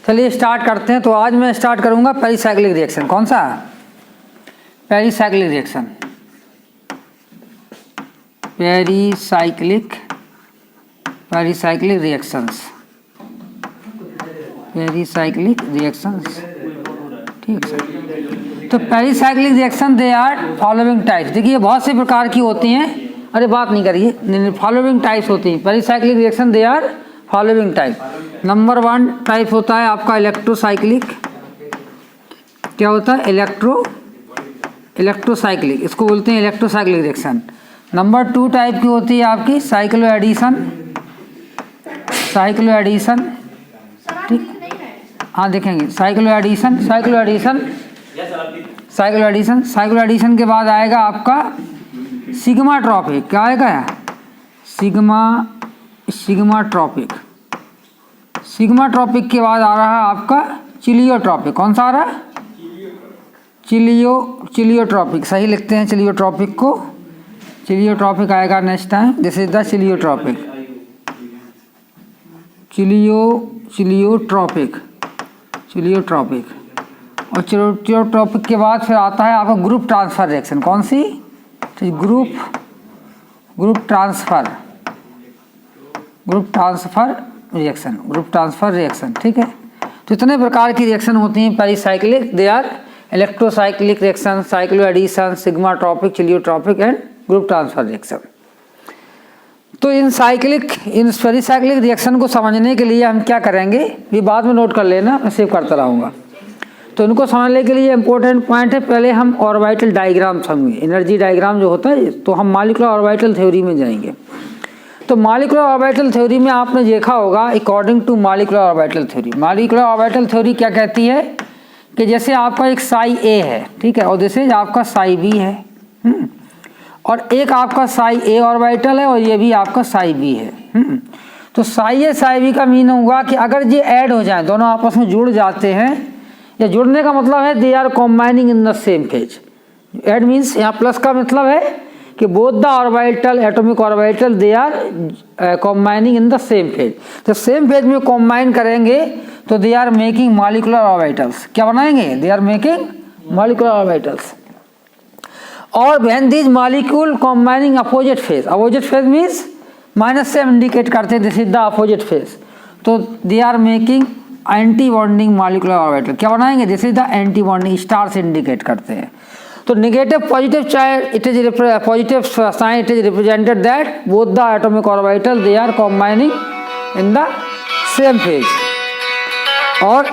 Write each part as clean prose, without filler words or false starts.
चलिए स्टार्ट करते हैं। तो आज मैं स्टार्ट करूंगा पेरिसाइक्लिक रिएक्शन। कौन सा? Pericyclic reaction. Pericyclic reactions. Pericyclic reactions, ठीक है। तो pericyclic reaction they are following types. देखिए बहुत सी प्रकार की होती हैं। अरे बात नहीं करिए, फॉलोइंग टाइप्स होती हैं। Pericyclic reaction they are following type. Number 1 type होता है आपका इलेक्ट्रोसाइक्लिक। क्या होता है? इलेक्ट्रोसाइक्लिक, इसको बोलते हैं इलेक्ट्रोसाइक्लिक रिएक्शन। नंबर 2 टाइप की होती है आपकी साइक्लो एडिशन। ठीक, हाँ देखेंगे साइक्लो एडिशन के बाद आएगा आपका सिग्मा ट्रॉपिक। क्या आएगा? सिग्मा ट्रॉपिक के बाद आ रहा है आपका चिलियोट्रॉपिक। कौन सा आ रहा है? चिलियोट्रॉपिक। सही लिखते हैं चिलियोट्रॉपिक को। चिलियोट्रॉपिक आएगा next time. This is the cheletropic. Cheletropic. और चिलियोट्रॉपिक के बाद फिर आता है आपका ग्रुप ट्रांसफर रिएक्शन। कौन सी? Group transfer reaction. ठीक है। तो इतने प्रकार की रिएक्शन होती हैं pericyclic. They are electrocyclic reaction, cycloaddition, sigmatropic, cheletropic and group transfer reaction. तो इन पेरिसाइक्लिक रिएक्शन को समझने के लिए हम क्या करेंगे, ये बाद में नोट कर लेना, मैं सेव करता रहूँगा। तो इनको समझने के लिए इंपॉर्टेंट पॉइंट है, पहले हम ऑर्बिटल डायग्राम समझेंगे। एनर्जी डायग्राम जो होता है, तो हम मॉलिक्यूलर ऑर्बिटल थ्योरी में जाएंगे। तो मॉलिक्यूलर ऑर्बिटल थ्योरी में आपने देखा होगा, according to molecular orbital theory क्या कहती है कि जैसे आपका एक साई ए है, ठीक है, और जैसे आपका साई बी है, और एक आपका साई ए ऑर्बिटल है और ये भी आपका साई बी है। तो साई ए साई बी का मीन होगा कि अगर ये ऐड हो जाए, दोनों आपस में जुड़ जाते हैं, या जुड़ने का मतलब है they are combining in the same phase. Add means यहाँ प्लस का मतलब है कि both the orbital, atomic orbital, they are combining in the same phase. तो सेम फेज में कॉम्बाइन करेंगे तो they are making molecular orbitals. क्या बनाएंगे? They are making molecular orbitals. और when these molecule combining opposite phase means minus से हम indicate करते हैं, this is the opposite phase. तो they are making anti bonding molecular orbital. क्या बनाएंगे? This is the anti bonding, star से indicate करते हैं। तो नेगेटिव पॉजिटिव चाहे it is positive sign, it is represented that both the atomic orbital they are combining in the same phase. और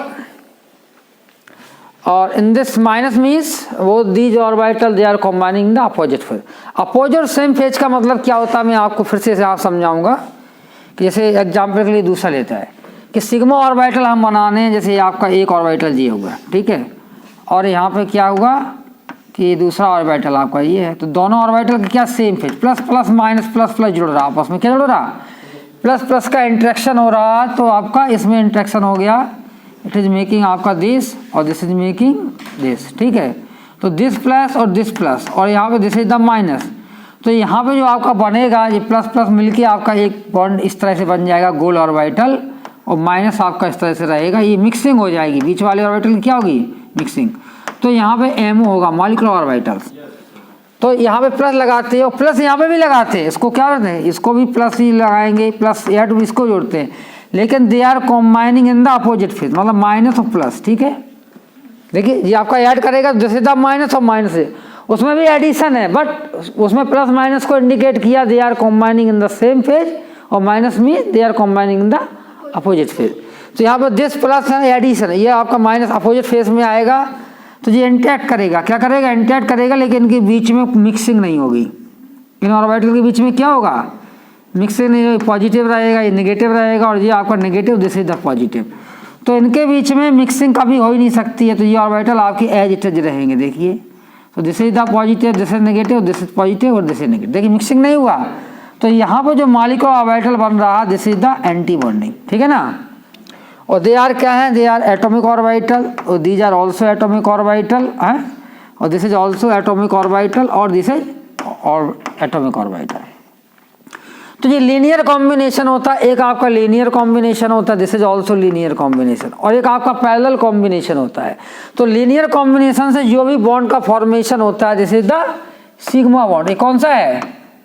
in this minus means वो these orbital they are combining in the opposite phase. Opposite same phase का मतलब क्या होता है, मैं आपको फिर से आप समझाऊंगा। कि जैसे एग्जाम्पल के लिए दूसरा लेता है कि सिग्मा ऑर्बिटल हम बनाने हैं, जैसे आपका एक ऑर्बिटल ये होगा, ठीक है, और यहाँ पे क्या हुआ कि दूसरा ऑर्बिटल आपका ये है। तो दोनों ऑर्बिटल का क्या same phase, plus plus minus plus plus जुड़ रहा, आपस में क्या जुड़ रहा? प्लस प्लस का इंट्रैक्शन हो रहा। तो आपका इसमें इंट्रैक्शन हो गया, इट इज मेकिंग आपका दिस और दिस इज मेकिंग दिस, ठीक है। तो दिस प्लस और दिस प्लस, और यहाँ पे दिस इज द माइनस। तो यहाँ पे जो आपका बनेगा, ये प्लस प्लस मिलके आपका एक बॉन्ड इस तरह से बन जाएगा गोल ऑर्बिटल, और माइनस आपका इस तरह से रहेगा। ये मिक्सिंग हो जाएगी, बीच वाले ऑर्बिटल की क्या होगी? मिक्सिंग। तो यहाँ पे एमओ होगा, मॉलिक्यूलर ऑर्बिटल्स। तो यहाँ पे प्लस लगाते हैं और प्लस यहाँ पे भी लगाते हैं। इसको क्या करते हैं? इसको भी प्लस ही लगाएंगे, प्लस या टू इसको जोड़ते हैं, लेकिन they are combining in the opposite phase, मतलब माइनस और प्लस, ठीक है। देखिए ये आपका ऐड करेगा, जैसे द माइनस और माइनस है, उसमें भी एडिशन है, बट उसमें प्लस माइनस को इंडिकेट किया, they are combining in the same phase, और माइनस में they are combining in the opposite phase. तो यहाँ पर दिस प्लस है एडिशन, ये आपका माइनस अपोजिट फेज में आएगा। तो ये इंटैक्ट करेगा, क्या करेगा? इंटैक्ट करेगा, लेकिन इनके बीच में मिक्सिंग नहीं होगी। इन ऑर्बिटल के बीच में क्या होगा? मिक्सिंग नहीं होगी। पॉजिटिव रहेगा, ये नेगेटिव रहेगा, और ये आपका negative, this is the positive. तो इनके बीच में मिक्सिंग कभी हो ही नहीं सकती है। तो ये ऑर्बिटल आपकी एज इट इज रहेंगे। देखिए, तो this is the positive, this is negative, this is positive और दिस इज नेगेटिव। देखिए मिक्सिंग नहीं हुआ। तो यहाँ पर जो मॉलिक्यूलर ऑर्बिटल बन रहा, this is the anti bonding, ठीक है ना। और दे आर क्या है? दे आर एटॉमिक ऑर्बिटल, और these are also atomic orbital हैं, और this is also atomic orbital, और दिस इज और एटॉमिक ऑर्बिटल। तो ये लीनियर कॉम्बिनेशन होता है, एक आपका लीनियर कॉम्बिनेशन होता है, this is also linear combination, और एक आपका पैरेलल कॉम्बिनेशन होता है। तो लीनियर कॉम्बिनेशन से जो भी बॉन्ड का फॉर्मेशन होता है, this is the sigma bond. ये कौन सा है?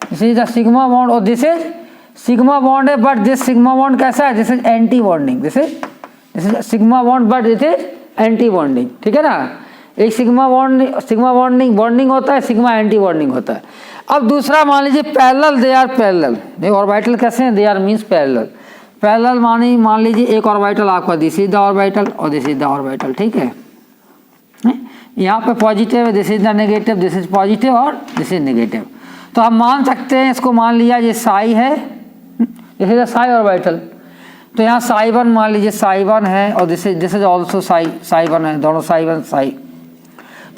This is the sigma bond, और दिस इज सिग्मा बॉन्ड है, बट दिस सिग्मा बॉन्ड कैसा है? This is anti bonding, this is sigma bond but this is anti bonding, ठीक है ना। एक सिग्मा बॉन्डिंग होता है, सिग्मा एंटी बॉन्डिंग होता है। अब दूसरा मान लीजिए पैरेलल, दे आर पैरेलल। देखो ऑर्बिटल कैसे हैं? They are means parallel. Parallel मान लीजिए एक ऑर्बिटल आपका दिस इज द ऑर्बिटल और दिस इज द ऑर्बिटल, ठीक है। यहाँ पे पॉजिटिव है, this is the negative, this is positive और दिस इज नेगेटिव। तो हम मान सकते हैं, इसको मान लिया ये साई है, this is the Sai orbital. तो यहाँ साई 1 मान लीजिए, साई 1 है और दिस इज ऑल्सो साई 1 है, दोनों साई 1 साई।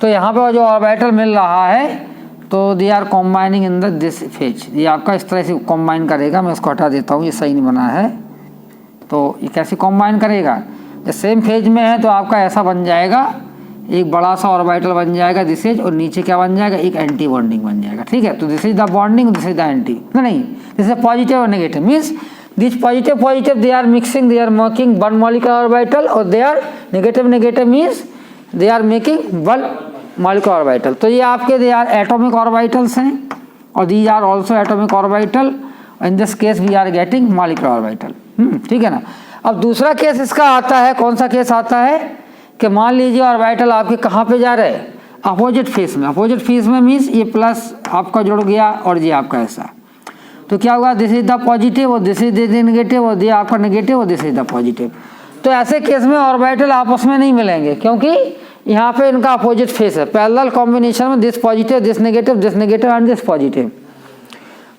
तो यहाँ पे जो ऑर्बिटल मिल रहा है, तो they are combining in the this phase. ये आपका इस तरह से कॉम्बाइन करेगा, मैं इसको हटा देता हूँ, ये सही नहीं बना है। तो ये कैसे कॉम्बाइन करेगा? ये सेम फेज में है तो आपका ऐसा बन जाएगा, एक बड़ा सा ऑर्बिटल बन जाएगा दिस इज, और नीचे क्या बन जाएगा? एक एंटी बॉन्डिंग बन जाएगा, ठीक है। तो this is the bonding, this is the anti, नहीं दिस इज पॉजिटिव और negative. Means this positive they are mixing, they are making one molecular orbital, और they are negative means they are making one molecular orbital. तो ये आपके they are atomic orbitals हैं, और these are also atomic orbital. In this case we are getting molecular orbital, ठीक है ना। अब दूसरा केस इसका आता है, कौन सा केस आता है कि मान लीजिए ऑर्बिटल आपके कहाँ पे जा रहे हैं? अपोजिट फेस में। अपोजिट फेस में मीन्स ये प्लस आपका जुड़ गया और ये आपका ऐसा, तो क्या होगा? दिस इज द पॉजिटिव और दिस इज द नेगेटिव, और ये आपका नेगेटिव और दिस इज द पॉजिटिव। तो ऐसे केस में ऑर्बिटल आपस में नहीं मिलेंगे, क्योंकि यहाँ पे इनका अपोजिट फेस है। पैरेलल कॉम्बिनेशन में this positive and this positive.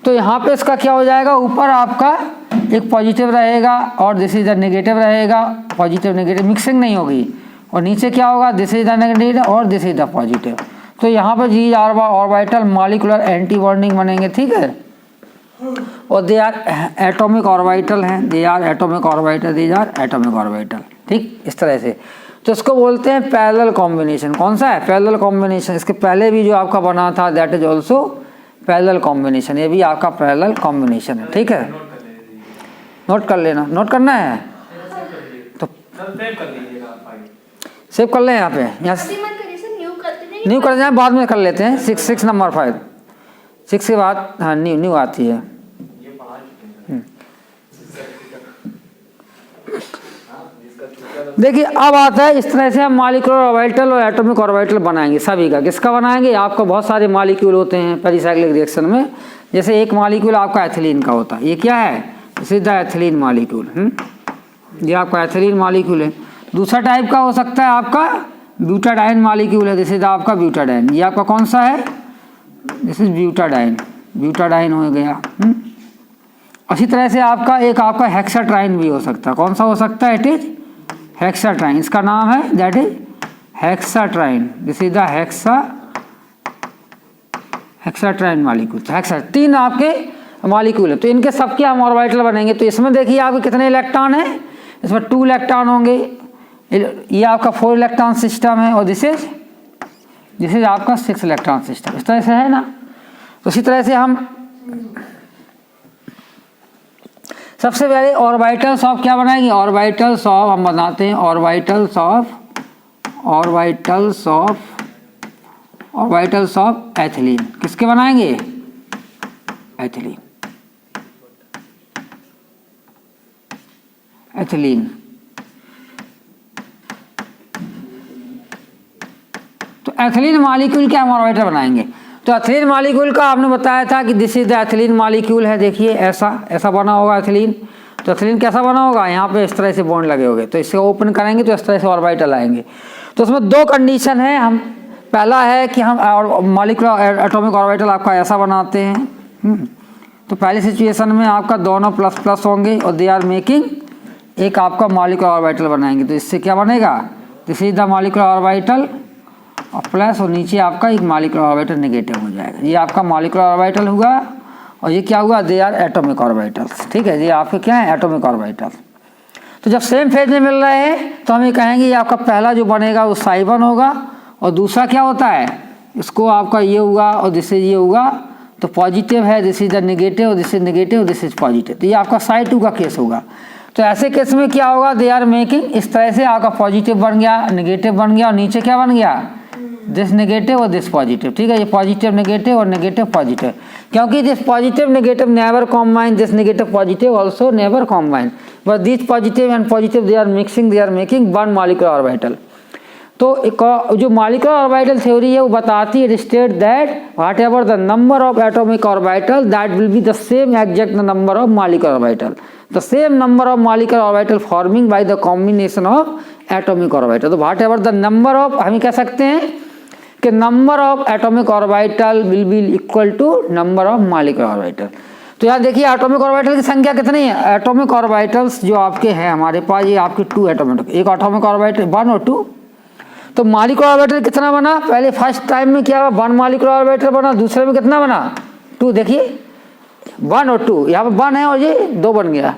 तो यहाँ पे इसका क्या हो जाएगा? ऊपर आपका एक पॉजिटिव रहेगा और दिस इज द नेगेटिव रहेगा, पॉजिटिव नेगेटिव मिक्सिंग नहीं होगी, और नीचे क्या होगा? दिस इज द नेगेटिव और दिस इज द पॉजिटिव। तो यहाँ पर जी ऑर्बिटल मॉलिक्यूलर एंटी बॉन्डिंग बनेंगे, ठीक है। और दे आर एटॉमिक ऑर्बिटल हैं, दे आर एटॉमिक ऑर्बिटल, ठीक, इस तरह से। तो इसको बोलते हैं पैरेलल कॉम्बिनेशन। कौन सा है? Parallel combination. इसके पहले भी जो आपका बना था that is also parallel combination, ये भी आपका पैरेलल कॉम्बिनेशन है, ठीक है। नोट कर लेना, नोट करना है तो सेव कर लें। यहाँ पे न्यू कर जाए, बाद में कर लेते हैं। 6 नंबर 5 6 के बाद हाँ न्यू आती है। देखिए अब आता है, इस तरह से हम मॉलिक्यूलर ऑर्बिटल और एटॉमिक ऑर्बिटल बनाएंगे सभी का। किसका बनाएंगे? आपको बहुत सारे मॉलिक्यूल होते हैं पेरिसाइक्लिक रिएक्शन में। जैसे एक मॉलिक्यूल आपका एथिलीन का होता है, ये क्या है? सीधा एथिलीन मॉलिक्यूल, ये आपका एथिलीन मॉलिक्यूल है। दूसरा टाइप का हो सकता है आपका ब्यूटाडाइन मॉलिक्यूल है, जैसे आपका ब्यूटाडाइन। ये आपका कौन सा है? दिस इज ब्यूटाडाइन हो गया। इसी तरह से आपका एक आपका हेक्साट्राइन भी हो सकता है। कौन सा हो सकता है? इट इज हेक्साट्राइन, इसका नाम है that is hexatriene. This is the hexatriene molecule. तो हेक्सा 3 आपके मॉलिक्यूल है, तो इनके सबके हम ऑर्बिटल बनेंगे। तो इसमें देखिए आपके कितने इलेक्ट्रॉन हैं? इसमें 2 इलेक्ट्रॉन होंगे। ये आपका 4 इलेक्ट्रॉन सिस्टम है, और दिस इज आपका 6 इलेक्ट्रॉन सिस्टम। इस तरह से है ना। तो इसी तरह से हम सबसे पहले ऑर्बिटल्स ऑफ क्या बनाएंगे? ऑर्बिटल्स ऑफ हम बनाते हैं ऑर्बिटल्स ऑफ एथिलीन। किसके बनाएंगे? एथिलीन। तो एथिलीन मॉलिक्यूल के हम ऑर्बिटल बनाएंगे। तो एथिलीन मॉलिक्यूल का आपने बताया था कि this is the ethylene molecule है। देखिए ऐसा बना होगा एथिलीन। तो एथिलीन कैसा बना होगा? यहाँ पे इस तरह से बॉन्ड लगे होंगे, तो इसे ओपन करेंगे तो इस तरह से ऑर्बिटल आएंगे। तो उसमें 2 कंडीशन है। हम पहला है कि हम मॉलिक्यूलर एटॉमिक ऑर्बिटल आपका ऐसा बनाते हैं। तो पहली सिचुएशन में आपका दोनों प्लस होंगे और दे आर मेकिंग एक आपका मॉलिक्यूलर ऑर्बिटल बनाएंगे। तो इससे क्या बनेगा? This is the molecular orbital और प्लस, और नीचे आपका एक मॉलिक्यूलर ऑर्बिटल नेगेटिव हो जाएगा। ये आपका मॉलिक्यूलर ऑर्बिटल हुआ, और ये क्या हुआ? दे आर एटॉमिक ऑर्बिटल्स, ठीक है। ये आपके क्या है? Atomic orbital. तो जब सेम फेज में मिल रहे हैं तो हम ये कहेंगे ये आपका पहला जो बनेगा वो साइबन होगा, और दूसरा क्या होता है? इसको आपका ये हुआ और जिससे ये हुआ तो पॉजिटिव है, this is the negative, this is negative, this is positive. तो ये आपका साइड 2 का केस होगा। तो ऐसे केस में क्या होगा, दे आर मेकिंग, इस तरह से आपका पॉजिटिव बन गया, नेगेटिव बन गया और नीचे क्या बन गया, दिस नेगेटिव और दिस पॉजिटिव। ठीक है, ये पॉजिटिव नेगेटिव और नेगेटिव पॉजिटिव, क्योंकि this positive negative never combine, दिस negative positive also never combine, but this positive and positive they are mixing, they are making one molecular orbital. तो जो molecular orbital theory है वो बताती है, state that whatever the number of atomic orbital that will be the same exact number of molecular orbital, the same number of molecular orbital forming by the combination of atomic orbital. तो whatever the number of, हम कह सकते हैं कि number of atomic orbital will be equal to number of molecular orbital. तो यहाँ देखिए atomic orbital की संख्या कितनी है, एटॉमिक ऑर्बिटल्स जो आपके हैं हमारे पास, ये आपके 2 एटॉमिक, एक एटॉमिक ऑर्बिटल 1 और 2। तो मॉलिक्यूलर ऑर्बिटल कितना बना, पहले फर्स्ट टाइम में क्या हुआ, 1 मॉलिक्यूलर ऑर्बिटल बना, दूसरे में कितना बना, 2। देखिए 1 और 2, यहाँ पर 1 है और ये 2 बन गया,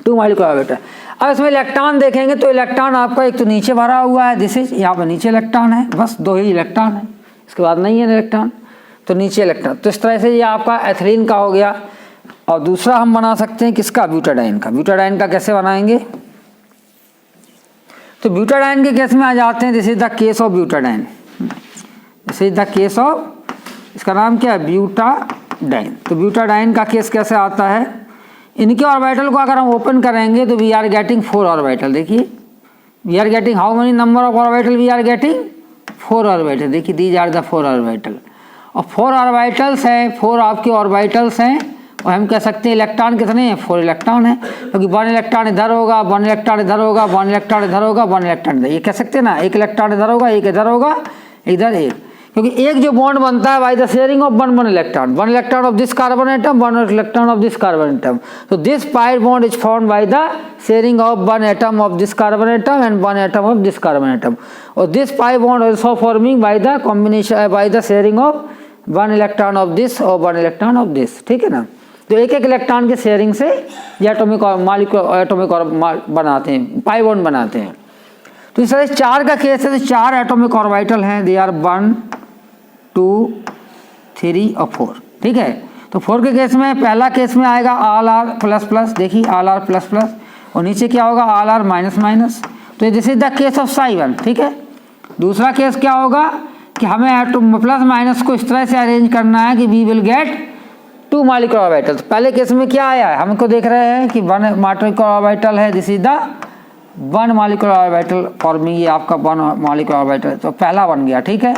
2 मॉलिक्यूलर ऑर्बिटल। अब इसमें इलेक्ट्रॉन देखेंगे तो इलेक्ट्रॉन आपका एक तो नीचे भरा हुआ है, दिस इज, यहाँ पर नीचे इलेक्ट्रॉन है, बस 2 ही इलेक्ट्रॉन है, इसके बाद नहीं है इलेक्ट्रॉन, तो नीचे इलेक्ट्रॉन। तो इस तरह से ये आपका एथिलीन का हो गया। और दूसरा हम बना सकते हैं किसका, ब्यूटाडाइन का। ब्यूटाडाइन का कैसे बनाएंगे, तो ब्यूटाडाइन के केस में आ जाते हैं, this is the case of butadiene, this is the case of, इसका नाम क्या है, ब्यूटाडाइन। तो ब्यूटाडाइन का केस कैसे आता है, इनके ऑर्बिटल को अगर हम ओपन करेंगे तो वी आर गेटिंग 4 ऑर्बिटल। देखिए we are getting how many number of orbital, we are getting 4 orbital. देखिए दीज आर द 4 ऑर्बिटल, और 4 ऑर्बिटल्स हैं, 4 आपके ऑर्बिटल्स हैं, और हम कह सकते हैं इलेक्ट्रॉन कितने हैं, 4 इलेक्ट्रॉन है, क्योंकि 1 इलेक्ट्रॉन इधर होगा, 1 इलेक्ट्रॉन इधर होगा, 1 इलेक्ट्रॉन इधर होगा, 1 इलेक्ट्रॉन इधर, ये कह सकते हैं ना, 1 इलेक्ट्रॉन इधर होगा, 1 इधर होगा, इधर 1, क्योंकि एक जो बॉन्ड बनता है by the sharing of 1 electron, 1 electron of this carbon atom, 1 electron of this carbon atom. तो this pi bond is formed by the sharing of 1 atom of this carbon atom and 1 atom of this carbon atom, और this pi bond also forming by the combination by the sharing of 1 electron of this और 1 electron of this. ठीक है ना, तो एक एक electron के sharing से ये एटॉमिक मॉलिक्यूलर एटॉमिक बनाते हैं, पाई बॉन्ड बनाते हैं। तो इस तरह 4 का केस है, तो 4 एटॉमिक ऑर्बिटल हैं, दे आर 1 2 3 और 4। ठीक है, तो 4 के केस में पहला केस में आएगा ऑल आर प्लस प्लस, देखिए ऑल आर प्लस प्लस, और नीचे क्या होगा, ऑल आर माइनस माइनस। तो this is the case of psi one. ठीक है, दूसरा केस क्या होगा कि हमें एटम प्लस माइनस को इस तरह से अरेंज करना है कि we will get 2 molecular orbital. तो पहले केस में क्या आया है, हमको देख रहे हैं कि 1 मॉलिक्यूलर ऑर्बिटल है, this is the 1 molecular orbital forming, ये आपका 1 मॉलिक्यूलर ऑर्बिटल, तो पहला बन गया। ठीक है,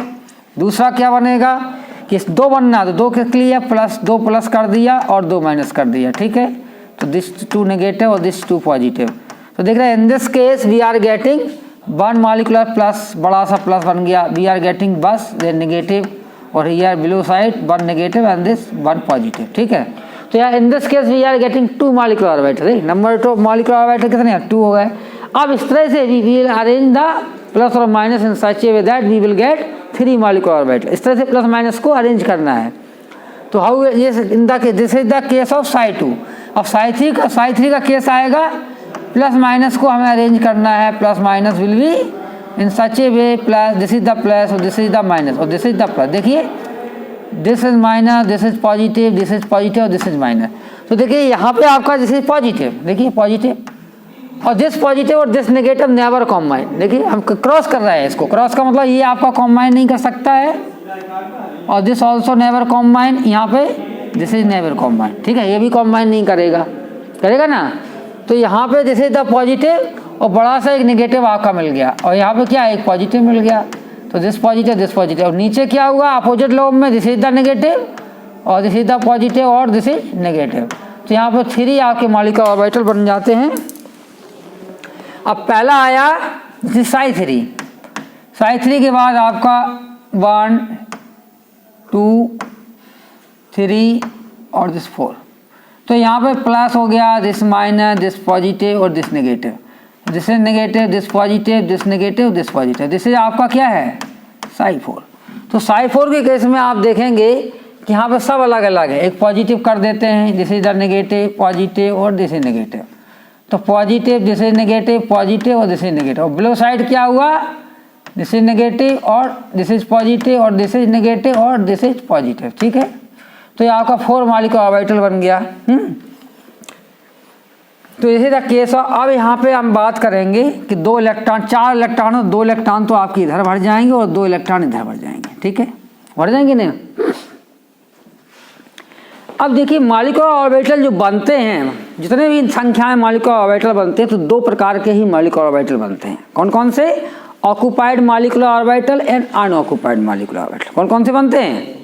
दूसरा क्या बनेगा कि 2 बनना, तो 2 के लिए प्लस 2 प्लस कर दिया और 2 माइनस कर दिया। ठीक है, तो दिस 2 नेगेटिव और दिस 2 पॉजिटिव। तो देख रहे हैं in this case we are getting 1 molecular plus, बड़ा सा प्लस बन गया, वी आर गेटिंग बस देन नेगेटिव, और here below side 1 negative and this 1 positive. ठीक है, तो यार in this case we are getting 2 molecular orbital, number 2 molecular orbital कितने हैं, 2 हो गए। अब इस तरह से we will arrange the plus और minus in such a way that we will get 3 molecular orbital. इस तरह से प्लस माइनस को अरेंज करना है। तो हाउ ये in the this is the case of psi two. अब साई3 का केस आएगा, प्लस माइनस को हमें अरेंज करना है, plus minus will be in such a way, plus this is the plus और दिस इज द माइनस और दिस इज द प्लस। देखिए this is minus, this is positive, this is positive और this is minus. तो देखिए यहाँ पे आपका this is positive, देखिए पॉजिटिव, और दिस पॉजिटिव और दिस नेगेटिव नेवर कॉम्बाइन। देखिए हम क्रॉस कर रहे हैं इसको, क्रॉस का मतलब ये आपका कॉम्बाइन नहीं कर सकता है, और दिस ऑल्सो नेवर कॉम्बाइन, यहाँ पे दिस इज नेवर कॉम्बाइन। ठीक है, ये भी कॉम्बाइन नहीं करेगा, करेगा ना। तो यहाँ पे दिस इज द पॉजिटिव और बड़ा सा एक नेगेटिव आपका मिल गया, और यहाँ पे क्या एक पॉजिटिव मिल गया, तो दिस पॉजिटिव, और नीचे क्या हुआ अपोजिट लोब में, दिस इज द नेगेटिव और दिस इज द पॉजिटिव और दिस इज नेगेटिव। तो यहाँ पे 3 आपके मॉलिक्यूलर ऑर्बिटल बन जाते हैं। अब पहला आया साई3 के बाद आपका 1 2 3 और दिस 4। तो यहाँ पे प्लस हो गया, दिस माइनस, दिस पॉजिटिव और this negative, this is negative, this positive, this negative, this positive, this is आपका क्या है साई4। तो साई4 के केस में आप देखेंगे कि यहाँ पे सब अलग अलग है, एक पॉजिटिव कर देते हैं, this is the negative, positive और दिस इज नेगेटिव। तो positive, this is negative, positive और दिस इज नेगेटिव, और बिलो साइड क्या हुआ, दिस इज नेगेटिव और दिस इज पॉजिटिव और दिस इज नेगेटिव और दिस इज पॉजिटिव। ठीक है, तो ये आपका 4 मॉलिक्यूलर ऑर्बिटल बन गया। तो इसी तरह केस अब यहाँ पे हम बात करेंगे कि 2 इलेक्ट्रॉन 4 इलेक्ट्रॉन हो, 2 इलेक्ट्रॉन तो आपके इधर भर जाएंगे और 2 इलेक्ट्रॉन इधर भर जाएंगे, ठीक है, भर जाएंगे नहीं। अब देखिए मॉलिक्यूलर ऑर्बिटल जो बनते हैं, जितने भी संख्याएं मॉलिक्यूलर ऑर्बिटल बनते हैं तो 2 प्रकार के ही मॉलिक्यूलर ऑर्बिटल बनते हैं। कौन कौन से? Occupied molecular orbital and unoccupied molecular orbital. कौन कौन से बनते हैं?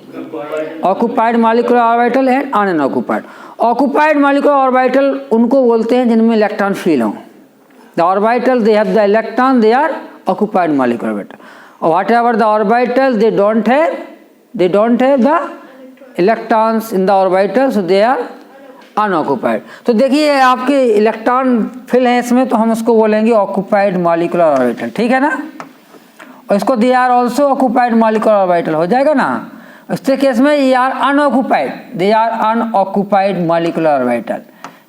Occupied molecular orbital and unoccupied. Occupied molecular orbital उनको बोलते हैं जिनमें इलेक्ट्रॉन फील हो। The orbital they have the electron, they are occupied molecular orbital. और whatever the orbital they don't have the electrons in the orbital, so they are unoccupied. तो देखिए आपके electron fill है इसमें, तो हम उसको बोलेंगे ऑक्यूपाइड मॉलिक्यूलर ऑर्बिटल, ठीक है ना। और इसको they are also occupied molecular orbital हो जाएगा ना। इसके केस में ये are unoccupied, they are unoccupied molecular orbital.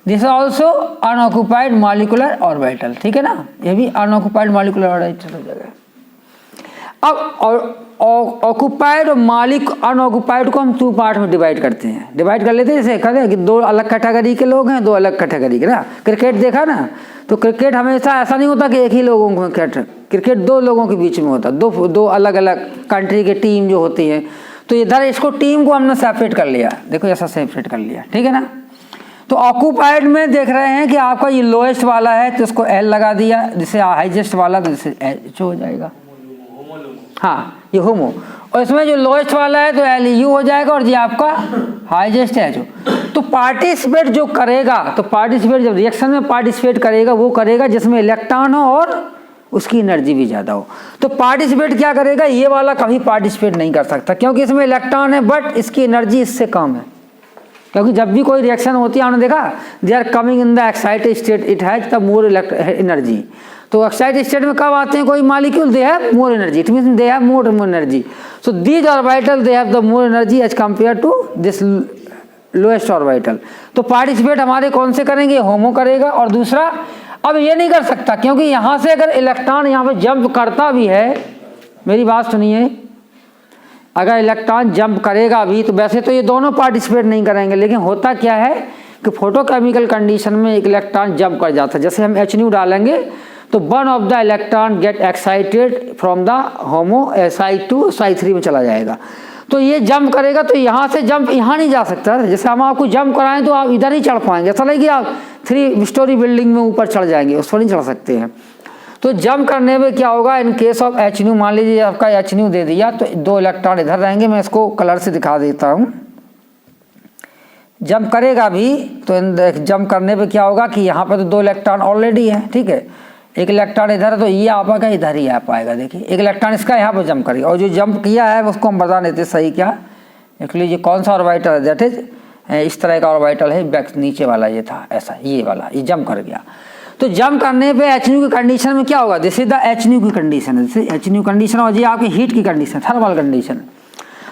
This is also unoccupied molecular orbital, ठीक है ना, ये भी अनऑक्यूपाइड मॉलिक्यूलर ऑर्बिटल हो जाएगा। अब ऑक्यूपाइड और अनऑक्यूपाइड को हम 2 पार्ट में डिवाइड करते हैं, डिवाइड कर लेते हैं। जैसे कहते कि 2 अलग कैटेगरी के लोग हैं, 2 अलग कैटेगरी के ना। क्रिकेट देखा ना, तो क्रिकेट हमेशा ऐसा नहीं होता कि एक ही लोगों को, क्रिकेट 2 लोगों के बीच में होता, 2 अलग अलग कंट्री के टीम जो होती है। तो इधर इसको टीम को हमने सेपरेट कर लिया, देखो ऐसा सेपरेट कर लिया, ठीक है ना। तो ऑक्यूपाइड में देख रहे हैं कि आपका ये लोएस्ट वाला है तो इसको L लगा दिया, जिससे हाईएस्ट वाला तो जिससे H हो जाएगा। हाँ, ये होमो। और इसमें जो लोएस्ट वाला है तो LU हो जाएगा और ये आपका हाईएस्ट है जो। तो पार्टिसिपेट जो करेगा, तो पार्टिसिपेट जब रिएक्शन में पार्टिसिपेट करेगा वो करेगा जिसमें इलेक्ट्रॉन हो और उसकी एनर्जी भी ज़्यादा हो। तो पार्टिसिपेट क्या करेगा, ये वाला कभी पार्टिसिपेट नहीं कर सकता क्योंकि इसमें इलेक्ट्रॉन है बट इसकी एनर्जी इससे कम है। क्योंकि जब भी कोई रिएक्शन होती है आपने देखा, they are coming in the excited state, it has the more energy. तो एक्साइटेड स्टेट में कब आते हैं कोई molecule, they have more energy, it means they have more energy. So these orbital they have the more energy as compare to this lowest orbital. तो participate हमारे कौन से करेंगे, होमो करेगा। और दूसरा अब ये नहीं कर सकता क्योंकि यहाँ से अगर इलेक्ट्रॉन यहाँ पे जंप करता भी है, मेरी बात सुनिए, अगर इलेक्ट्रॉन जंप करेगा भी तो वैसे तो ये दोनों पार्टिसिपेट नहीं करेंगे, लेकिन होता क्या है कि फोटोकेमिकल कंडीशन में एक इलेक्ट्रॉन जंप कर जाता है। जैसे हम HNU डालेंगे तो one of the electron get excited from the homo Si2 Si3 में चला जाएगा। तो ये जंप करेगा तो यहाँ से जंप यहाँ नहीं जा सकता। जैसे हम आपको जंप कराएं तो आप इधर ही चढ़ पाएंगे, ऐसा नहीं कि आप 3 स्टोरी बिल्डिंग में ऊपर चढ़ जाएंगे, उस पर नहीं चढ़ सकते हैं। तो जंप करने में क्या होगा, इन केस ऑफ HNU, मान लीजिए आपका HNU दे दिया तो 2 इलेक्ट्रॉन इधर रहेंगे। मैं इसको कलर से दिखा देता हूँ। जंप करेगा भी तो जंप करने पे क्या होगा कि यहाँ पर तो 2 इलेक्ट्रॉन ऑलरेडी है, ठीक है, एक इलेक्ट्रॉन इधर है तो ये आपका इधर ही आ पाएगा। देखिए एक इलेक्ट्रॉन इसका यहाँ पर जंप करेगा और जो जंप किया है उसको हम बता देते सही क्या। देख लीजिए कौन सा ऑर्बिटल है, दैट इज इस तरह का ऑर्बिटल है, बैक नीचे वाला ये था, ऐसा ये वाला, ये जंप कर गया। तो जंप करने पे HNU की कंडीशन में क्या होगा, दिस इज द HNU की कंडीशन, दिस HNU कंडीशन और ये आपकी हीट की कंडीशन, थर्मल कंडीशन।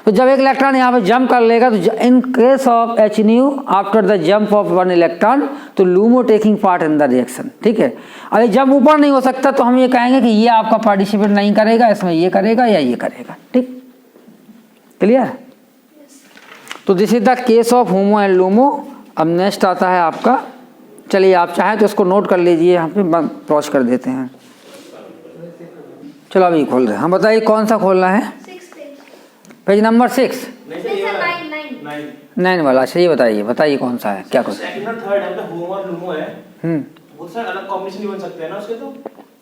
तो जब एक इलेक्ट्रॉन यहाँ पे जंप कर लेगा तो in case of HNU after the jump of 1 electron तो LUMO taking part in the reaction, ठीक है। अगर जंप ऊपर नहीं हो सकता तो हम ये कहेंगे कि ये आपका पार्टिसिपेट नहीं करेगा, इसमें ये करेगा या ये करेगा, ठीक, क्लियर। तो this is the case of homo and LUMO। अब नेक्स्ट आता है आपका, चलिए आप चाहें तो इसको नोट कर लीजिए, यहाँ पे पॉज कर देते हैं। चलो अभी खोल रहे हैं, हम बताइए कौन सा खोलना है, पेज नंबर 6 9 वाला। अच्छा ये बताइए कौन सा है, क्या कुछ सेकंड और थर्ड है, होमो और लूमो है। बहुत सारे अलग कॉम्बिनेशन भी बन सकते हैं ना उसके। तो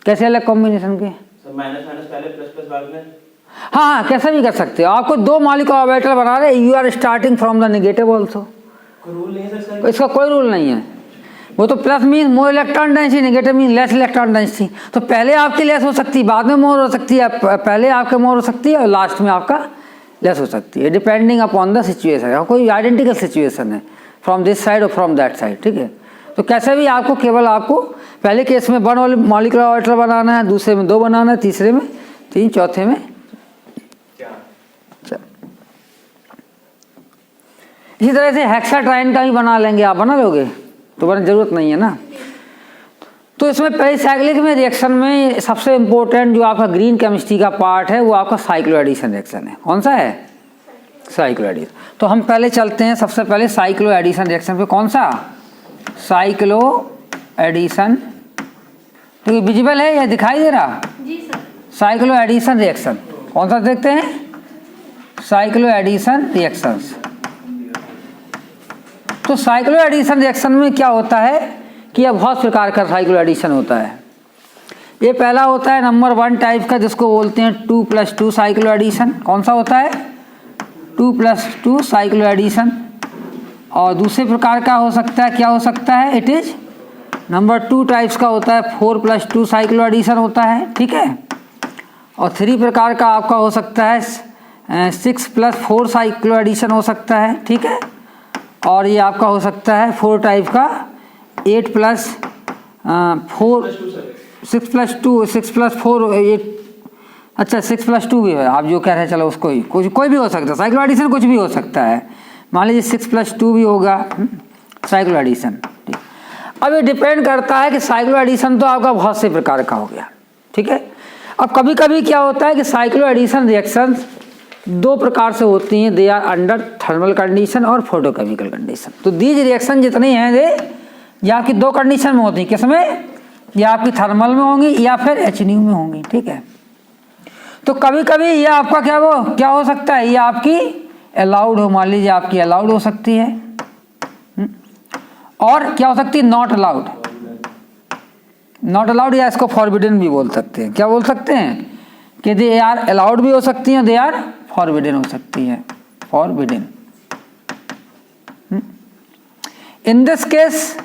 कैसे अलग कॉम्बिनेशन के, सब माइनस माइनस पहले प्लस प्लस बाद में। हाँ कैसे भी कर सकते हो। आपको 2 मॉलिक्यूलर ऑर्बिटल बना रहे, you are starting from the negative also. कोई रूल नहीं है सर इसका कोई रूल नहीं है। वो तो plus mean more electron density, negative mean less electron density. तो पहले आपकी लेस हो सकती है, बाद में मोर हो सकती है, पहले आपके मोर हो सकती है और लास्ट में आपका लेस हो सकती है, डिपेंडिंग अपॉन द सिचुएशन। कोई आइडेंटिकल सिचुएशन है फ्रॉम दिस साइड और फ्रॉम दैट साइड, ठीक है। तो कैसे भी आपको केवल आपको पहले केस में 1 मॉलिक्यूलर ऑर्बिटल बनाना है, दूसरे में 2 बनाना है, तीसरे में 3, चौथे में 4। इसी तरह से हेक्साट्राइन का भी बना लेंगे, आप बना लोगे तो बना जरूरत नहीं है ना। तो इसमें पेरिसाइक्लिक में रिएक्शन में सबसे इम्पोर्टेंट जो आपका ग्रीन केमिस्ट्री का पार्ट है वो आपका साइक्लोएडिशन रिएक्शन है। कौन सा है, साइक्लो एडिशन। तो हम पहले चलते हैं सबसे पहले साइक्लो एडिशन रिएक्शन पे। कौन सा? Cycloaddition. तो ये विजिबल है या दिखाई दे रहा? जी सर। साइक्लो एडिशन रिएक्शन कौन सा देखते हैं? Cycloaddition reactions. तो साइक्लो एडिशन रिएक्शन में क्या होता है कि यह बहुत प्रकार का साइक्लो एडिशन होता है। ये पहला होता है नंबर 1 टाइप का, जिसको बोलते हैं 2+2 साइक्लो एडिशन। कौन सा होता है? 2+2 साइक्लो एडिशन। और दूसरे प्रकार का हो सकता है, क्या हो सकता है? इट इज नंबर 2 टाइप्स का होता है 4+2 साइक्लो एडिशन होता है, ठीक है। और 3 प्रकार का आपका हो सकता है 6+4 साइक्लो एडिशन हो सकता है, ठीक है। और ये आपका हो सकता है 4 टाइप का 8+4 6+4 8। अच्छा 6+2 भी है, आप जो कह रहे हैं चलो उसको ही कोई भी हो सकता है। साइक्लो एडिशन कुछ भी हो सकता है, मान लीजिए 6+2 भी होगा साइक्लो एडिशन। अब ये डिपेंड करता है कि साइक्लो एडिशन तो आपका बहुत से प्रकार का हो गया, ठीक है। अब कभी कभी क्या होता है कि साइक्लो एडिशन रिएक्शंस 2 प्रकार से होती हैं। They are under thermal condition और फोटोकेमिकल कंडीशन। तो दीज रिएक्शन जितनी हैं ये आपकी 2 कंडीशन में होती हैं। किसमें? या आपकी थर्मल में होंगी या फिर HNU में होंगी, ठीक है। तो कभी कभी ये आपका क्या हो सकता है? ये आपकी अलाउड हो, मान लीजिए आपकी अलाउड हो सकती है, और क्या हो सकती है? Not allowed. नॉट अलाउड या इसको फॉरबिडन भी बोल सकते हैं। क्या बोल सकते हैं? कि दे आर अलाउड भी हो सकती हैं, दे आर फॉरबिडन हो सकती है, फॉरबिडन। इन दिस केस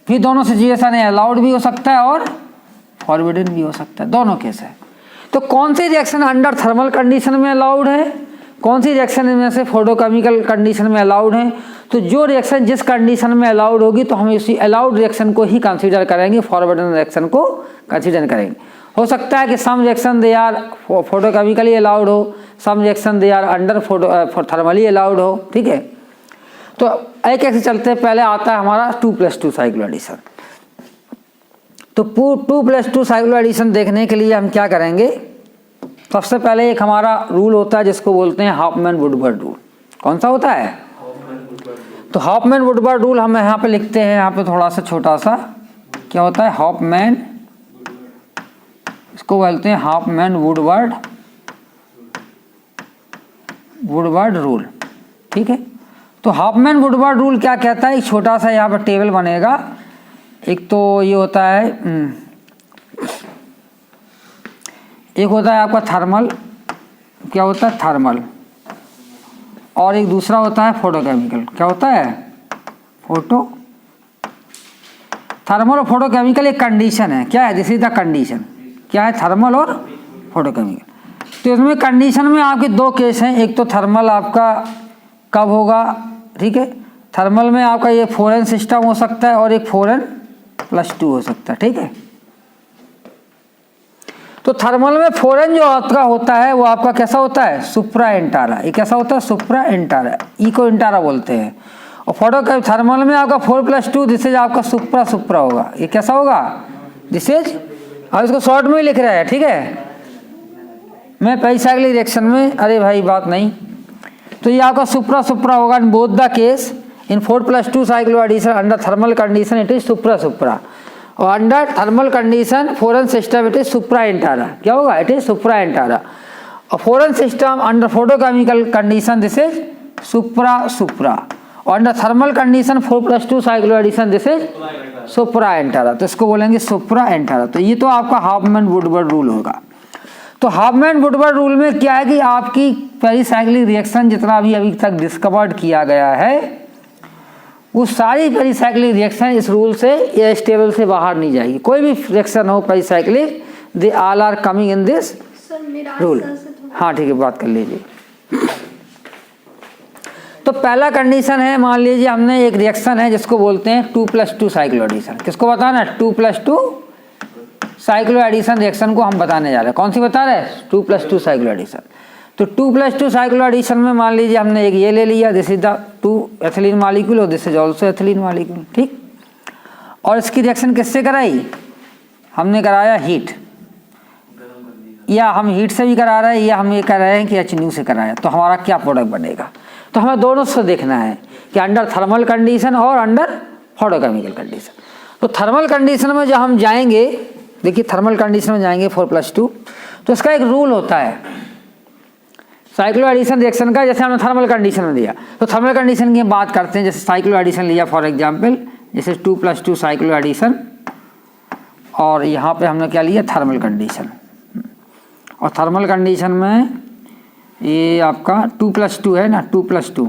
भी दोनों सिचुएशन है, अलाउड भी हो सकता है और फॉरबिडन भी हो सकता है, दोनों केस है। तो कौन सी रिएक्शन अंडर थर्मल कंडीशन में अलाउड है, कौन सी रिएक्शन इनमें से फोटोकेमिकल कंडीशन में अलाउड है? तो जो रिएक्शन जिस कंडीशन में अलाउड होगी तो हम इसी अलाउड रिएक्शन को ही कंसीडर करेंगे, फॉरबिडन रिएक्शन को कंसीडर करेंगे। हो सकता है कि some reaction they are photochemically allowed हो, some reaction they are under thermally allowed हो, ठीक है। तो एक ऐसे चलते हैं, पहले आता है हमारा 2+2 साइक्लो एडिशन। तो 2+2 साइक्लो एडिशन देखने के लिए हम क्या करेंगे? सबसे पहले एक हमारा रूल होता है जिसको बोलते हैं हॉफमैन वुडवर्ड रूल। कौन सा होता है? तो हॉफमैन वुडवर्ड रूल हम यहाँ पे लिखते हैं, यहाँ पे थोड़ा सा छोटा सा क्या होता है? हॉफमैन, इसको बोलते हैं हॉफमैन वुडवर्ड रूल, ठीक है। तो हॉफमैन वुडवर्ड रूल क्या कहता है? एक छोटा सा यहाँ पर टेबल बनेगा। एक तो ये होता है, एक होता है आपका थर्मल, क्या होता है? थर्मल। और एक दूसरा होता है फोटोकेमिकल। क्या होता है? फोटो। थर्मल और फोटोकेमिकल एक कंडीशन है। क्या है? This is the condition. क्या है? थर्मल और फोटोकेमिकल। तो इसमें कंडीशन में आपके 2 केस हैं। एक तो थर्मल आपका कब होगा, ठीक है। थर्मल में आपका ये 4n सिस्टम हो सकता है और एक 4n+2 हो सकता है, ठीक है। तो थर्मल में 4n जो आपका होता है वो आपका कैसा होता है? सुप्रा एंटारा। ये कैसा होता है? सुप्रा एंटारा, इको एंटारा बोलते हैं। और फोटो थर्मल में आपका 4+2 दिस इज आपका सुप्रा होगा। ये कैसा होगा? दिस इज, अब इसको शॉर्ट में ही लिख रहे हैं, ठीक है। मैं पेरिसाइक्लिक रिएक्शन में, अरे भाई बात नहीं, तो ये आपका सुप्रा होगा in both the case. In 4+2 cycloaddition under thermal condition it is supra, और under thermal condition 4n system it is supra antara. क्या होगा? It is supra antara. और 4n system under photochemical condition this is supra, और under thermal condition 4+2 cycloaddition this is supra antara. तो इसको बोलेंगे सुप्रा antara. तो ये तो आपका हॉफमैन वुडवर्ड रूल होगा। तो हॉफमैन वुडवर्ड रूल में क्या है कि आपकी पेरिसाइक्लिक रिएक्शन जितना भी अभी तक डिस्कवर्ड किया गया है वो सारी पेरिसाइक्लिक रिएक्शन इस रूल से या इस टेबल से बाहर नहीं जाएगी। कोई भी रिएक्शन हो pericyclic, they all are coming in this rule. हाँ ठीक है, बात कर लीजिए। तो पहला कंडीशन है, मान लीजिए हमने एक रिएक्शन है जिसको बोलते हैं 2+2 साइक्लो एडिशन। किसको बताना है? 2+2 साइक्लो एडिशन रिएक्शन को हम बताने जा रहे हैं। कौन सी बता रहे हैं? 2+2 साइक्लो एडिशन। तो 2+2 साइक्लो एडिशन में मान लीजिए हमने एक ये ले लिया, this is the 2 ethylene molecule और this is also ethylene molecule, ठीक। और इसकी रिएक्शन किससे कराई? हमने कराया हीट, या हम हीट से भी करा रहे हैं या हम ये कर रहे हैं कि HNU से करा है, तो हमारा क्या प्रोडक्ट बनेगा। तो हमें दोनों से देखना है कि अंडर थर्मल कंडीशन और अंडर फोटोकेमिकल कंडीशन। तो थर्मल कंडीशन में जब हम जाएंगे, देखिए थर्मल कंडीशन में जाएंगे 4+2, तो इसका एक रूल होता है साइक्लो एडिशन रिएक्शन का। जैसे हमने थर्मल कंडीशन में दिया, तो थर्मल कंडीशन की हम बात करते हैं। जैसे साइक्लो एडिशन लिया फॉर एग्जांपल, जैसे 2+2 साइक्लो एडिशन, और यहाँ पे हमने क्या लिया, थर्मल कंडीशन। और थर्मल कंडीशन में ये आपका 2+2 है ना, 2+2।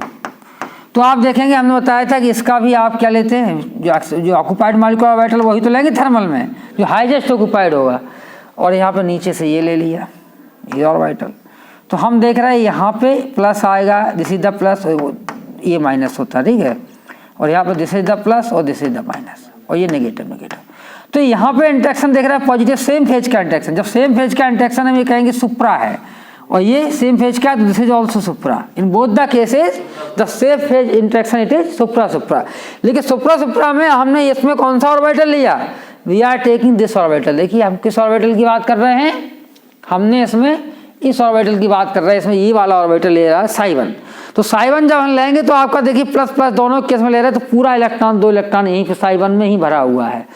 तो आप देखेंगे हमने बताया था कि इसका भी आप क्या लेते हैं, जो ऑक्यूपाइड मॉलिक्यूलर ऑर्बिटल वही तो लेंगे थर्मल में, जो हाईएस्ट ऑक्यूपाइड होगा। और यहाँ पे नीचे से ये ले लिया, ये ऑर्बिटल। तो हम देख रहे हैं यहाँ पे प्लस आएगा, दिस इज द प्लस, ये माइनस होता है, ठीक है। और यहाँ पे दिस इज द प्लस और दिस इज द माइनस, और ये नेगेटिव नेगेटिव। तो यहाँ पे इंटरेक्शन देख रहा है पॉजिटिव, सेम फेज का इंटरेक्शन। जब सेम फेज का इंटरेक्शन हम ये कहेंगे सुप्रा है, और ये सेम फेज का, तो this is also supra. In both the cases the same phase interaction it is supra supra. लेकिन सुप्रा सुप्रा में हमने इसमें कौन सा ऑर्बिटल लिया, we are taking this orbital. देखिए हम किस ऑर्बिटल की बात कर रहे हैं, हमने इसमें इस ऑर्बिटल की बात कर रहे हैं, इसमें ये वाला ऑर्बिटल ले रहा है साई1। तो साई1 जब हम लेंगे तो आपका देखिए प्लस प्लस दोनों केस में ले रहे हैं, तो पूरा इलेक्ट्रॉन 2 इलेक्ट्रॉन यहीं पे साई1 में ही भरा हुआ है।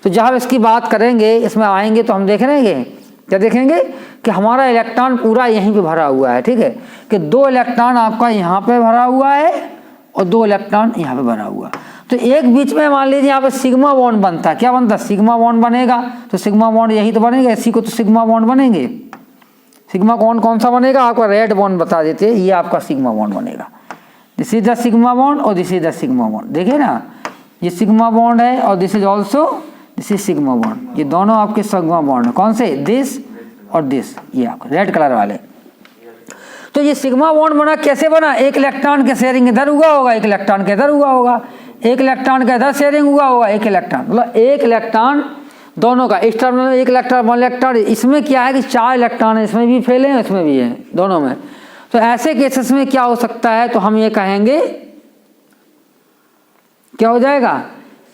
तो जब हम इसकी बात करेंगे, इसमें आएंगे, तो हम देख रहेंगे क्या देखेंगे कि हमारा इलेक्ट्रॉन पूरा यहीं पे भरा हुआ है, ठीक है। कि 2 इलेक्ट्रॉन आपका यहाँ पे भरा हुआ है और 2 इलेक्ट्रॉन यहाँ पे भरा हुआ। तो एक बीच में मान लीजिए यहाँ पे सिग्मा बॉन्ड बनता है, क्या बनता है, सिग्मा बॉन्ड बनेगा। तो सिग्मा बॉन्ड यही तो बनेगा, इसी को तो सिग्मा बॉन्ड बनेंगे। सिग्मा बॉन्ड कौन सा बनेगा, आपका रेड बॉन्ड बता देते हैं, ये आपका सिग्मा बॉन्ड बनेगा। This is the sigma bond और this is the sigma bond, देखिए ना, ये सिग्मा बॉन्ड है और this is also this is sigma bond. ये दोनों आपके सिग्मा बॉन्ड है, कौन से, दिस और दिस, ये आपके रेड कलर वाले। तो ये सिग्मा बॉन्ड बना, कैसे बना, एक इलेक्ट्रॉन के शेयरिंग इधर हुआ होगा, एक इलेक्ट्रॉन के इधर हुआ होगा, एक इलेक्ट्रॉन का इधर शेयरिंग हुआ होगा, एक इलेक्ट्रॉन, मतलब एक इलेक्ट्रॉन दोनों का, इस टर्मिनल में एक इलेक्ट्रॉन 1 इलेक्ट्रॉन। इसमें क्या है कि 4 इलेक्ट्रॉन है, इसमें भी फैले हैं, इसमें भी है, दोनों में। तो ऐसे केसेस में क्या हो सकता है, तो हम ये कहेंगे क्या हो जाएगा,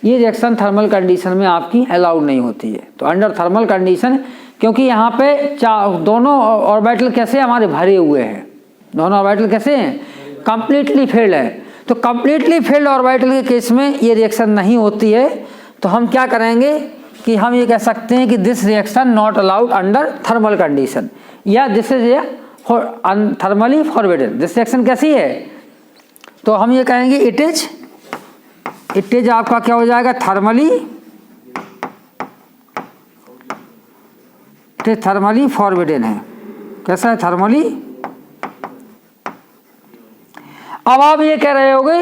ये रिएक्शन थर्मल कंडीशन में आपकी अलाउड नहीं होती है। तो अंडर थर्मल कंडीशन, क्योंकि यहाँ पे दोनों ऑर्बिटल कैसे हमारे भरे हुए हैं, दोनों ऑर्बिटल कैसे हैं, कंप्लीटली फिल्ड है। तो कंप्लीटली फिल्ड ऑर्बिटल के केस में ये रिएक्शन नहीं होती है। तो हम क्या करेंगे कि हम ये कह सकते हैं कि this reaction not allowed under thermal condition, या this is a thermally forbidden. This reaction कैसी है, तो हम ये कहेंगे इट इज आपका क्या हो जाएगा, थर्मली फॉरबिडन है। कैसा है, थर्मली। अब आप ये कह रहे होगे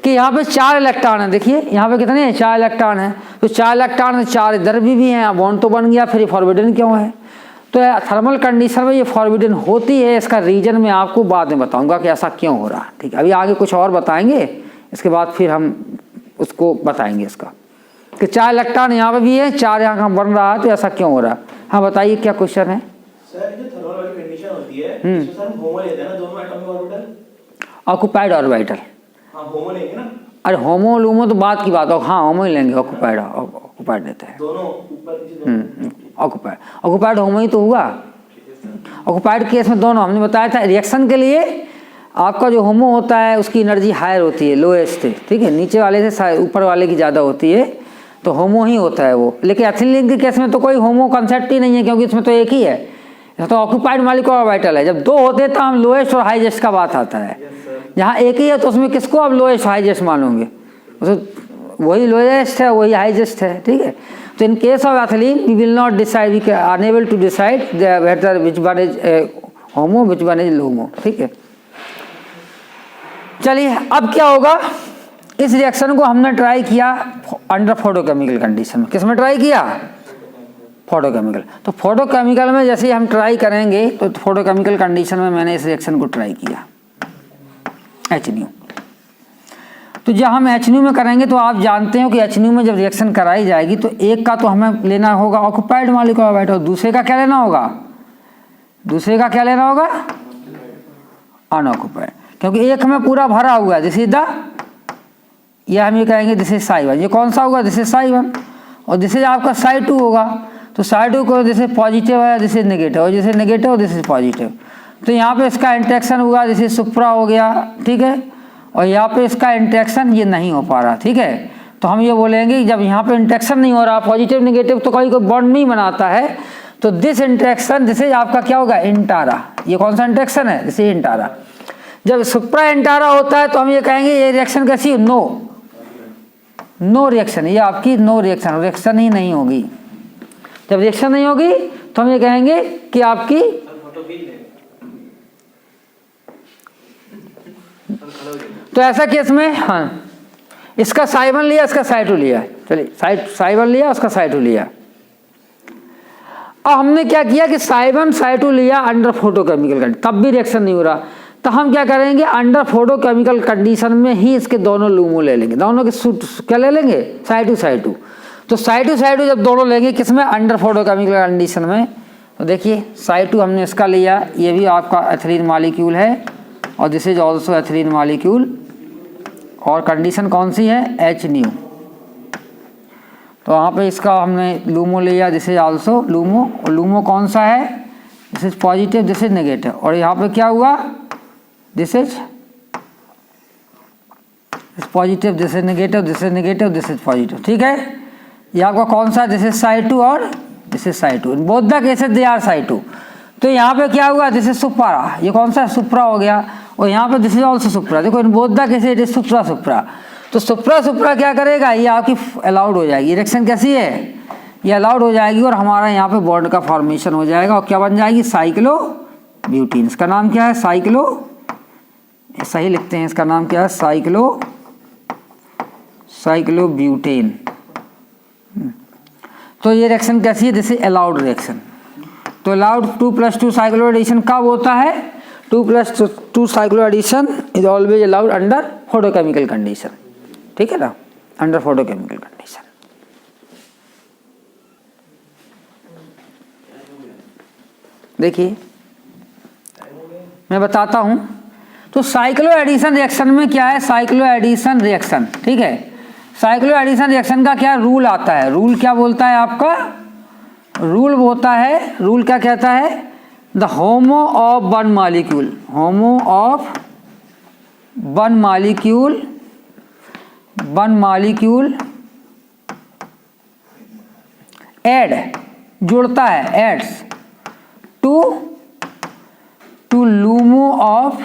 कि यहाँ पे 4 इलेक्ट्रॉन है, देखिए यहाँ पे कितने हैं, 4 इलेक्ट्रॉन है। तो 4 इलेक्ट्रॉन, 4 इधर भी हैं, बॉन्ड तो बन गया, फिर ये फॉरबिडन क्यों है। तो थर्मल कंडीशन में ये फॉरबिडन होती है, इसका रीजन मैं आपको बाद में बताऊंगा कि ऐसा क्यों हो रहा है, ठीक है। अभी आगे कुछ और बताएंगे, इसके बाद फिर हम उसको बताएंगे इसका कि 4 इलेक्ट्रॉन यहाँ पे भी है, 4 यहाँ का बन रहा है, तो ऐसा क्यों हो रहा है। हाँ बताइए क्या क्वेश्चन है। सर जो थर्मल वाली कंडीशन होती है, इसमें सर हम होमो लेते हैं ना, दोनों एटॉमिक ऑर्बिटल, ऑक्यूपाइड ऑर्बिटल। हाँ होमो लेंगे ना, अरे होमो लूमो तो बात की बात हो, हाँ होमो ही लेंगे, ऑक्यूपाइड लेते हैं दोनों ऊपर नीचे, ऑक्यूपाइड होमो ही तो हुआ। ऑक्यूपाइड केस में दोनों, हमने बताया था रिएक्शन के लिए आपका जो होमो होता है उसकी एनर्जी हायर होती है, लोएस्ट है, ठीक है, नीचे वाले से ऊपर वाले की ज़्यादा होती है, तो होमो ही होता है वो। लेकिन एथिलीन के केस में तो कोई होमो कंसेप्ट ही नहीं है, क्योंकि इसमें तो एक ही है, तो ऑक्यूपाइड मॉलिक्यूलर ऑर्बिटल है। जब 2 होते तो हम लोएस्ट और हाईएस्ट का बात आता है, जहाँ एक ही है तो उसमें किसको आप लोएस्ट हाईएस्ट मानोगे, तो वही लोएस्ट है वही हाईएस्ट है, ठीक है। तो in case of ethylene we will not decide, we can enable to decide whether which one is HOMO which one is LUMO, ठीक है। चलिए अब क्या होगा, इस रिएक्शन को हमने ट्राई किया अंडर फोटोकेमिकल कंडीशन में। किस में ट्राई किया, फोटोकेमिकल। तो फोटोकेमिकल में जैसे हम ट्राई करेंगे, तो फोटोकेमिकल कंडीशन में मैंने इस रिएक्शन को ट्राई किया HNU। तो जब हम HNU में करेंगे तो आप जानते हो कि HNU में जब रिएक्शन कराई जाएगी तो एक का तो हमें लेना होगा ऑक्यूपाइड मॉलिक्यूलर ऑर्बिटल, दूसरे का क्या लेना होगा, अनऑक्यूपाइड, क्योंकि एक हमें पूरा भरा हुआ है, दिस इज द, ये हम ये कहेंगे दिस इज साई1। ये कौन सा होगा, दिस इज साई1, और दिस इज आपका साई2 होगा। तो साइड को जैसे पॉजिटिव है, जैसे नेगेटिव, और जैसे नेगेटिव जैसे पॉजिटिव। तो यहाँ पे इसका इंटरेक्शन हुआ, जैसे सुप्रा हो गया, ठीक है, और यहाँ पे इसका इंटरेक्शन ये नहीं हो पा रहा, ठीक है। तो हम ये बोलेंगे जब यहाँ पे इंटरेक्शन नहीं हो रहा, पॉजिटिव नेगेटिव तो कोई बॉन्ड नहीं बनाता है, तो दिस इंटरेक्शन जैसे आपका क्या होगा, इंटारा। ये कौन सा इंटरेक्शन है, जैसे इंटारा। जब सुप्रा इंटारा होता है तो हम ये कहेंगे ये रिएक्शन कैसी है, नो रिएक्शन, ये आपकी नो रिएक्शन, रिएक्शन ही नहीं होगी। जब रिएक्शन नहीं होगी तो हम ये कहेंगे कि आपकी तो ऐसा केस में, हाँ, इसका साई 1 लिया, इसका साई 2 लिया, चलिए साई 1 लिया, उसका साई 2 लिया। अब हमने क्या किया कि साई 1 साई 2 लिया अंडर फोटोकेमिकल कंडीशन, तब भी रिएक्शन नहीं हो रहा, तो हम क्या करेंगे, अंडर फोटोकेमिकल कंडीशन में ही इसके दोनों लूमो ले लेंगे, दोनों के क्या ले लेंगे, साई 2। तो साई 2 जब दोनों लेंगे किसमें, अंडर फोटोकेमिकल कंडीशन में, तो देखिए साई 2 हमने इसका लिया, ये भी आपका एथिलीन मॉलिक्यूल है, और this is also ethylene molecule, और कंडीशन कौन सी है, H न्यू। तो वहाँ पे इसका हमने लूमो लिया, दिस इज ऑल्सो लूमो, और लूमो कौन सा है, this is positive, this is negative, और यहाँ पे क्या हुआ, this is positive, this is negative, this is negative, this is positive, ठीक है। ये आपका कौन सा, दिस इज साई 2 और this is psi 2, both the cases they are psi 2। तो यहाँ पे क्या हुआ, दिस इज सुप्रा, ये कौन सा है, सुप्रा हो गया, और यहाँ पे दिस इज ऑल्सो सुप्रा, देखो in both the cases it is supra. तो सुप्रा क्या करेगा, ये आपकी अलाउड हो जाएगी, रिएक्शन कैसी है, ये अलाउड हो जाएगी, और हमारा यहाँ पे बॉन्ड का फॉर्मेशन हो जाएगा, और क्या बन जाएगी, साइक्लो ब्यूटीन। इसका नाम क्या है, साइक्लो, सही लिखते हैं, इसका नाम क्या है, साइक्लो ब्यूटेन। तो ये रिएक्शन कैसी है, जैसे अलाउड रिएक्शन। तो अलाउड 2+2 साइक्लो एडिशन कब होता है, 2+2 cycloaddition is always allowed under photochemical condition, ठीक है ना, अंडर फोटोकेमिकल कंडीशन। देखिए मैं बताता हूं, तो साइक्लो एडिशन रिएक्शन में क्या है, साइक्लो एडिशन रिएक्शन, ठीक है, साइक्लो एडिशन रिएक्शन का क्या रूल आता है, रूल क्या बोलता है आपका, रूल होता है, रूल क्या कहता है, the HOMO of one molecule, HOMO of one molecule add, जुड़ता है, adds to LUMO of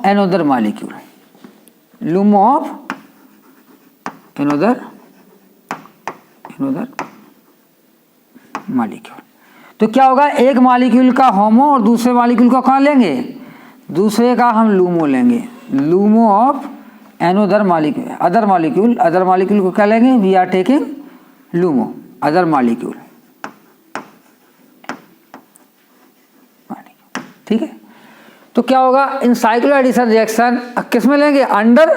another molecule, LUMO of another molecule. तो क्या होगा, एक मॉलिक्यूल का होमो और दूसरे मॉलिक्यूल का कहाँ लेंगे, दूसरे का हम लूमो लेंगे, LUMO of another molecule, other molecule को क्या लेंगे, we are taking LUMO other molecule, ठीक है। तो क्या होगा, इन साइक्लो एडिशन रिएक्शन किस में लेंगे, अंडर,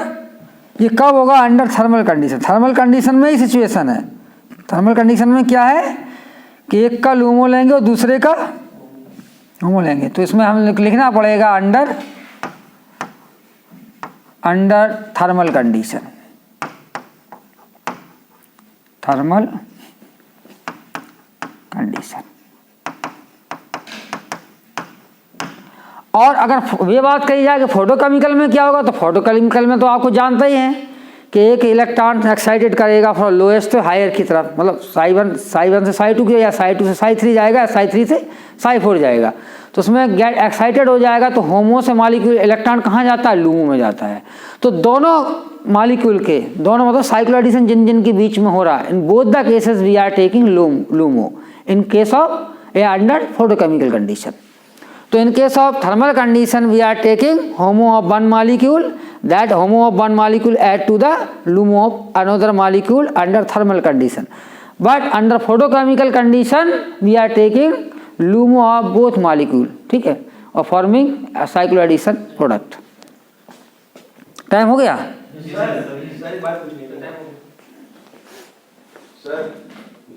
ये कब होगा, under thermal condition. Thermal condition में ही सिचुएशन है, थर्मल कंडीशन में क्या है कि एक का लूमो लेंगे और दूसरे का होमो लेंगे। तो इसमें हम लिखना पड़ेगा under thermal condition, thermal condition. और अगर ये बात कही जाए कि फोटोकेमिकल में क्या होगा, तो फोटोकेमिकल में तो आपको जानते ही हैं कि एक इलेक्ट्रॉन एक्साइटेड करेगा फ्रॉम लोएस्ट टू हायर की तरफ, मतलब साई 1 से साई 2 या साई 2 से साई 3 जाएगा, या साई 3 से साई 4 जाएगा। तो उसमें गेट एक्साइटेड हो जाएगा, तो होमो से मॉलिक्यूल इलेक्ट्रॉन कहाँ जाता है, लूमो में जाता है। तो दोनों मॉलिक्यूल के, दोनों मतलब साइक्लो एडिशन जिन के बीच में हो रहा है, in both the cases we are taking LUMO in case of a under photochemical condition. तो in case of thermal condition we are taking HOMO of one molecule, that HOMO of one molecule add to the LUMO of another molecule under thermal condition, but under photochemical condition we are taking LUMO of both molecule, ठीक है, और forming a cyclo addition product। Time हो गया sir बात पूछनी है, time हो गया सर।